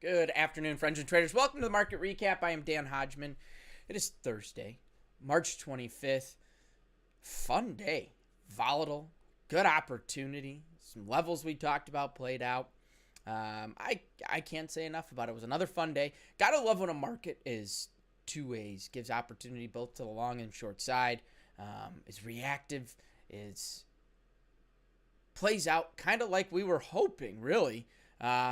Good afternoon, friends and traders. Welcome to the market recap. I am Dan Hodgman. It is Thursday, March 25th. Fun day. Volatile. Good opportunity. Some levels we talked about played out. I can't say enough about it. It was another fun day. Gotta love when a market is two ways. Gives opportunity both to the long and short side. Is reactive. Plays out kind of like we were hoping, really.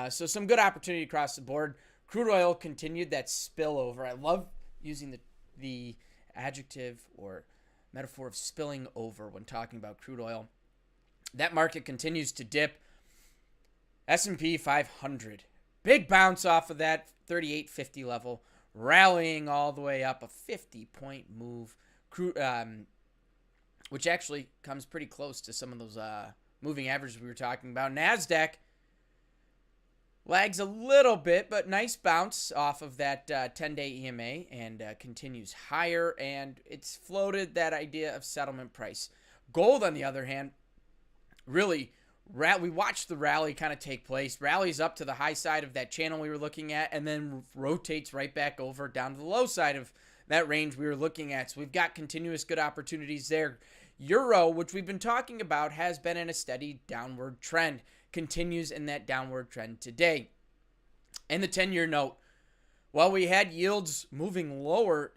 So some good opportunity across the board. Crude oil continued that spillover. I love using the adjective or metaphor of spilling over when talking about crude oil. That market continues to dip. S&P 500. Big bounce off of that 38.50 level, rallying all the way up, a 50-point move, which actually comes pretty close to some of those moving averages we were talking about. NASDAQ lags a little bit, but nice bounce off of that 10-day EMA and continues higher, and it's floated that idea of settlement price. Gold, on the other hand, really, we watched the rally kind of take place. Rallies up to the high side of that channel we were looking at, and then rotates right back over down to the low side of that range we were looking at. So we've got continuous good opportunities there. Euro, which we've been talking about, has been in a steady downward trend. Continues in that downward trend today. And the 10-year note, while we had yields moving lower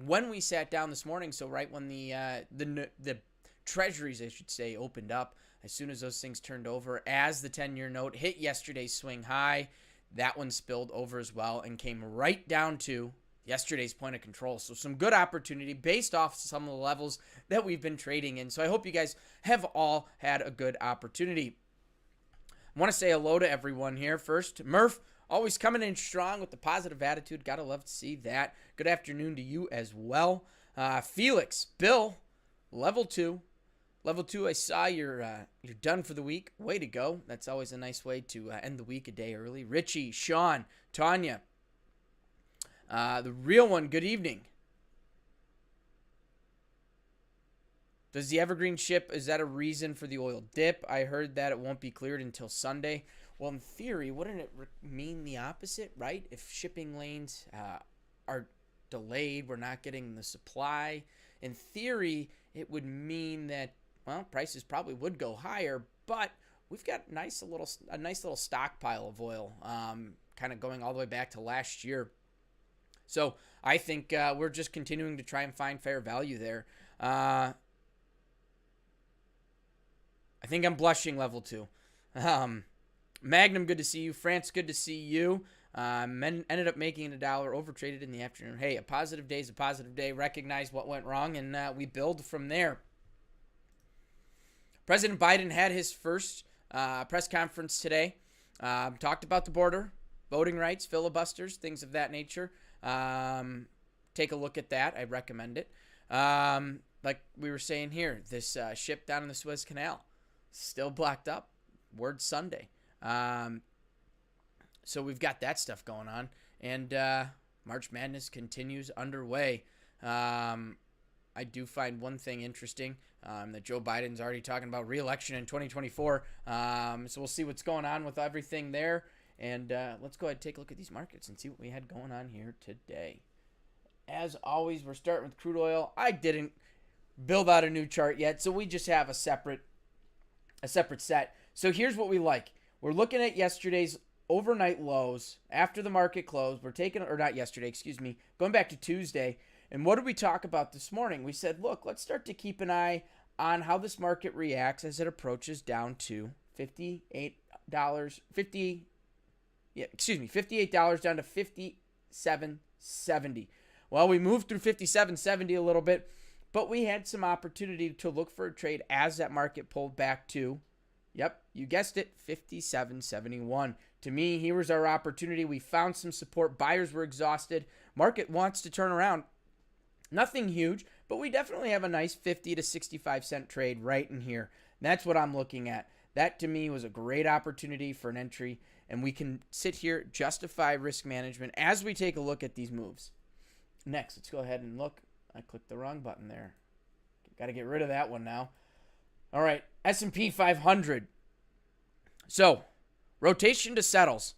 when we sat down this morning, so right when the treasuries, I should say, opened up, as soon as those things turned over, as the 10-year note hit yesterday's swing high, that one spilled over as well and came right down to yesterday's point of control. So some good opportunity based off some of the levels that we've been trading in. So I hope you guys have all had a good opportunity. I want to say hello to everyone here. First, Murph, always coming in strong with the positive attitude. Gotta love to see that. Good afternoon to you as well. Felix, Bill, level 2. Level 2, I saw you're done for the week. Way to go. That's always a nice way to end the week a day early. Richie, Sean, Tanya, the real one, good evening. Does the Evergreen ship, is that a reason for the oil dip? I heard that it won't be cleared until Sunday. Well, in theory, wouldn't it mean the opposite, right? If shipping lanes are delayed, we're not getting the supply. In theory, it would mean that, well, prices probably would go higher, but we've got a nice little stockpile of oil kind of going all the way back to last year. So I think we're just continuing to try and find fair value there. I think I'm blushing, level 2. Magnum, good to see you. France, good to see you. Ended up making it $1, overtraded in the afternoon. Hey, a positive day is a positive day. Recognize what went wrong, and we build from there. President Biden had his first press conference today. Talked about the border, voting rights, filibusters, things of that nature. Take a look at that. I recommend it. Like we were saying here, this ship down in the Suez Canal, still blocked up. Word Sunday. So we've got that stuff going on. And March Madness continues underway. I do find one thing interesting, that Joe Biden's already talking about re-election in 2024. So we'll see what's going on with everything there. And let's go ahead and take a look at these markets and see what we had going on here today. As always, we're starting with crude oil. I didn't build out a new chart yet, so we just have a separate set. So here's what we like. We're looking at yesterday's overnight lows after the market closed. We're taking, or not yesterday, excuse me, going back to Tuesday. And what did we talk about this morning? We said, look, let's start to keep an eye on how this market reacts as it approaches down to $58 down to $57.70. Well, we moved through $57.70 a little bit, but we had some opportunity to look for a trade as that market pulled back to, yep, you guessed it, $57.71. To me, here was our opportunity. We found some support. Buyers were exhausted. Market wants to turn around. Nothing huge, but we definitely have a nice 50 to 65 cent trade right in here. That's what I'm looking at. That, to me, was a great opportunity for an entry, and we can sit here, justify risk management as we take a look at these moves. Next, let's go ahead and look. I clicked the wrong button there. Got to get rid of that one now. All right, S&P 500. So, rotation to settles.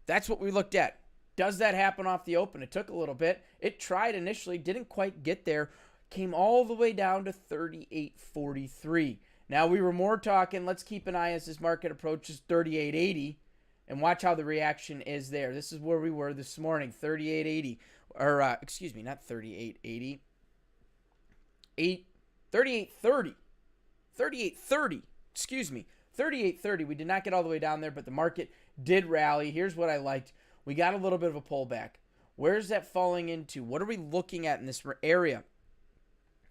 That's what we looked at. Does that happen off the open? It took a little bit. It tried initially, didn't quite get there. Came all the way down to 38.43. Now we were more talking, let's keep an eye as this market approaches 38.80 and watch how the reaction is there. This is where we were this morning, 38.80. Or, excuse me, not 38.80. 38.30. 38.30. Excuse me. 38.30. We did not get all the way down there, but the market did rally. Here's what I liked. We got a little bit of a pullback. Where's that falling into? What are we looking at in this area?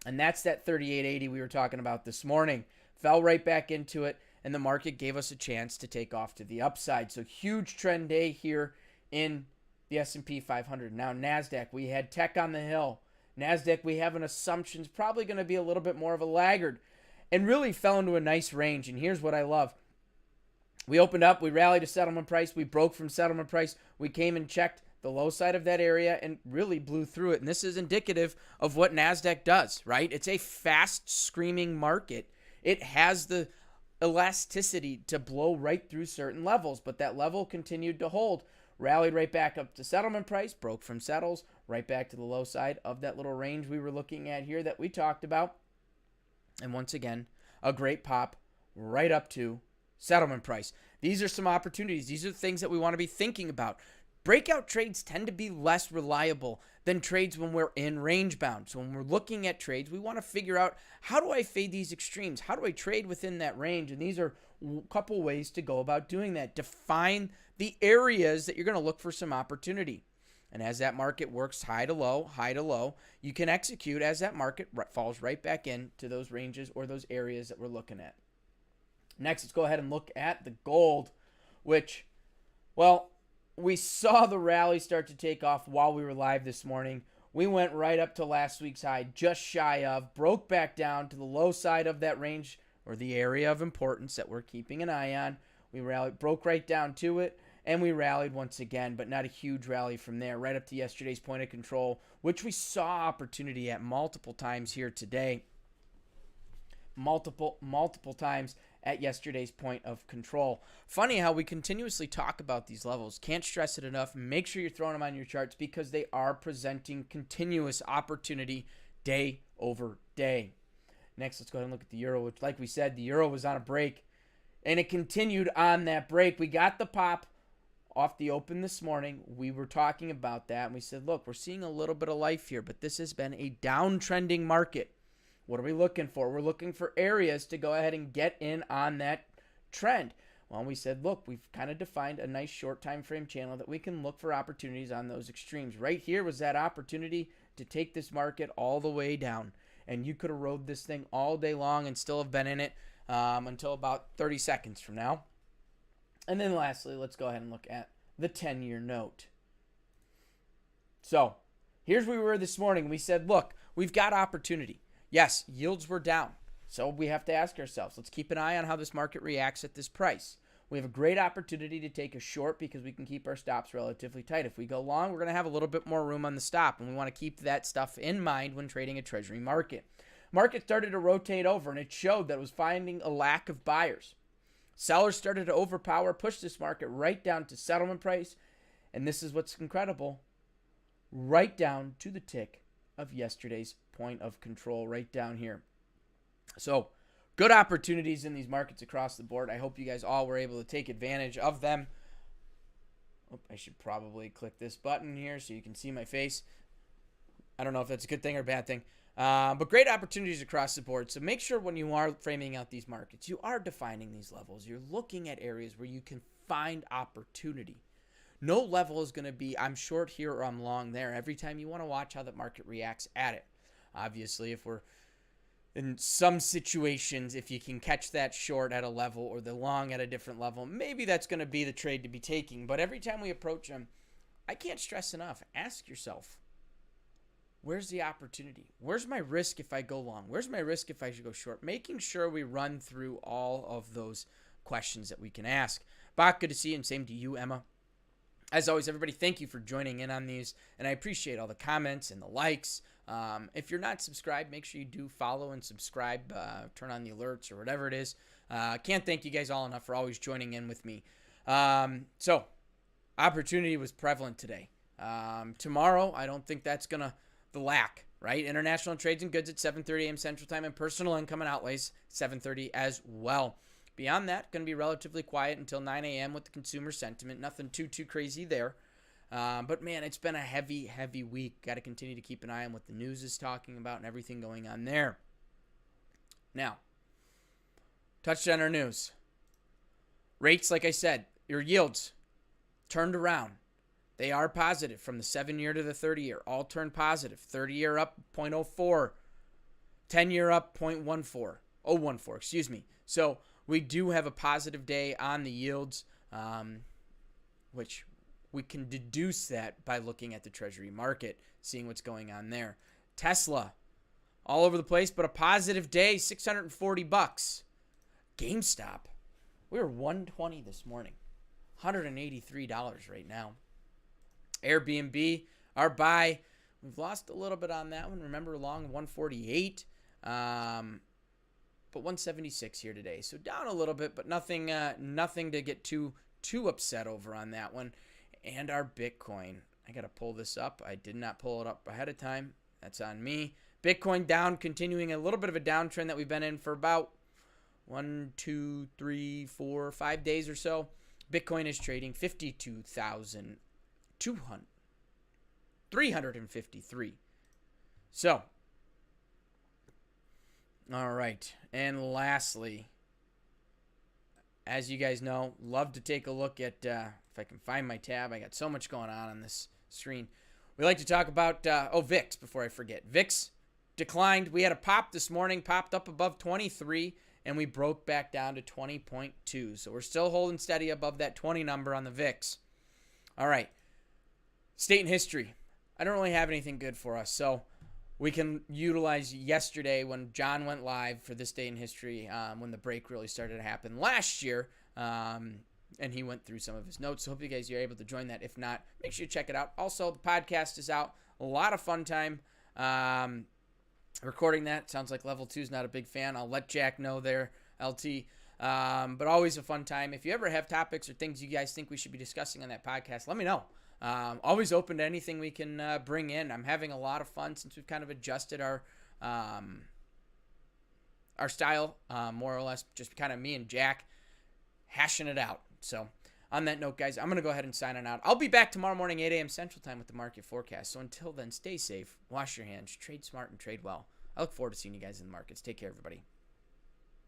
And that's that 38.80 we were talking about this morning. Fell right back into it, and the market gave us a chance to take off to the upside. So huge trend day here in the S&P 500. Now NASDAQ, we had tech on the hill. NASDAQ, we have an assumption is probably going to be a little bit more of a laggard and really fell into a nice range. And here's what I love. We opened up, we rallied to settlement price, we broke from settlement price, we came and checked the low side of that area and really blew through it. And this is indicative of what NASDAQ does, right? It's a fast screaming market. It has the elasticity to blow right through certain levels, but that level continued to hold. Rallied right back up to settlement price, broke from settles, right back to the low side of that little range we were looking at here that we talked about. And once again, a great pop right up to settlement price. These are some opportunities. These are things that we want to be thinking about. Breakout trades tend to be less reliable than trades when we're in range bound. So when we're looking at trades, we want to figure out, how do I fade these extremes? How do I trade within that range? And these are a couple ways to go about doing that. Define the areas that you're going to look for some opportunity. And as that market works high to low, you can execute as that market falls right back into those ranges or those areas that we're looking at. Next, let's go ahead and look at the gold, which, well, we saw the rally start to take off while we were live this morning. We went right up to last week's high, just shy of, broke back down to the low side of that range or the area of importance that we're keeping an eye on. We rallied, broke right down to it, and we rallied once again, but not a huge rally from there, right up to yesterday's point of control, which we saw opportunity at multiple times here today. Multiple times at yesterday's point of control. Funny how we continuously talk about these levels. Can't stress it enough. Make sure you're throwing them on your charts because they are presenting continuous opportunity day over day. Next, let's go ahead and look at the euro, which, like we said, the euro was on a break, and it continued on that break. We got the pop off the open this morning. We were talking about that, and we said, look, we're seeing a little bit of life here, but this has been a downtrending market. What are we looking for? We're looking for areas to go ahead and get in on that trend. Well, we said, look, we've kind of defined a nice short time frame channel that we can look for opportunities on those extremes. Right here was that opportunity to take this market all the way down. And you could have rode this thing all day long and still have been in it until about 30 seconds from now. And then lastly, let's go ahead and look at the 10-year note. So here's where we were this morning. We said, look, we've got opportunity. Yes, yields were down. So we have to ask ourselves, let's keep an eye on how this market reacts at this price. We have a great opportunity to take a short because we can keep our stops relatively tight. If we go long, we're going to have a little bit more room on the stop, and we want to keep that stuff in mind when trading a treasury market. Market started to rotate over, and it showed that it was finding a lack of buyers. Sellers started to overpower, push this market right down to settlement price, and this is what's incredible, right down to the tick of yesterday's point of control right down here. So good opportunities in these markets across the board. I hope you guys all were able to take advantage of them. Oh, I should probably click this button here so you can see my face. I don't know if that's a good thing or a bad thing. But great opportunities across the board. So make sure when you are framing out these markets, you are defining these levels. You're looking at areas where you can find opportunity. No level is going to be, I'm short here or I'm long there. Every time you want to watch how the market reacts at it. Obviously, if we're in some situations, if you can catch that short at a level or the long at a different level, maybe that's going to be the trade to be taking. But every time we approach them, I can't stress enough. Ask yourself, where's the opportunity? Where's my risk if I go long? Where's my risk if I should go short? Making sure we run through all of those questions that we can ask. Bach, good to see you, and same to you, Emma. As always, everybody, thank you for joining in on these, and I appreciate all the comments and the likes. If you're not subscribed, make sure you do follow and subscribe, turn on the alerts or whatever it is. Can't thank you guys all enough for always joining in with me. So opportunity was prevalent today. Tomorrow, I don't think that's gonna the lack, right? International trades and goods at 7:30 a.m. Central Time, and personal income and outlays 7:30 as well. Beyond that, going to be relatively quiet until 9 a.m. with the consumer sentiment. Nothing too crazy there. But man, it's been a heavy week. Got to continue to keep an eye on what the news is talking about and everything going on there. Now, touched on our news. Rates, like I said, your yields turned around. They are positive from the 7-year to the 30-year. All turned positive. 30-year up 0.04. 10-year up 0.14. Excuse me. So we do have a positive day on the yields, which we can deduce that by looking at the Treasury market, seeing what's going on there. Tesla, all over the place, but a positive day, $640. GameStop, we were $120 this morning, $183 right now. Airbnb, our buy, we've lost a little bit on that one. Remember, long 148, but 176 here today. So down a little bit, but nothing to get too upset over on that one. And our Bitcoin, I got to pull this up. I did not pull it up ahead of time. That's on me. Bitcoin down, continuing a little bit of a downtrend that we've been in for about 1, 2, 3, 4, 5 days or so. Bitcoin is trading 52,353. So, all right. And lastly, as you guys know, love to take a look at, if I can find my tab. I got so much going on this screen. We like to talk about, VIX before I forget. VIX declined. We had a pop this morning, popped up above 23, and we broke back down to 20.2. So we're still holding steady above that 20 number on the VIX. All right. State and history. I don't really have anything good for us. So we can utilize yesterday when John went live for this day in history, when the break really started to happen last year. And he went through some of his notes. So hope you guys are able to join that. If not, make sure you check it out. Also, the podcast is out. A lot of fun time recording that. Sounds like Level 2 is not a big fan. I'll let Jack know there, LT. But always a fun time. If you ever have topics or things you guys think we should be discussing on that podcast, let me know. Always open to anything we can bring in. I'm having a lot of fun since we've kind of adjusted our style, more or less, just kind of me and Jack hashing it out. So on that note, guys, I'm going to go ahead and sign on out. I'll be back tomorrow morning, 8 a.m. Central Time with the market forecast. So until then, stay safe, wash your hands, trade smart, and trade well. I look forward to seeing you guys in the markets. Take care, everybody.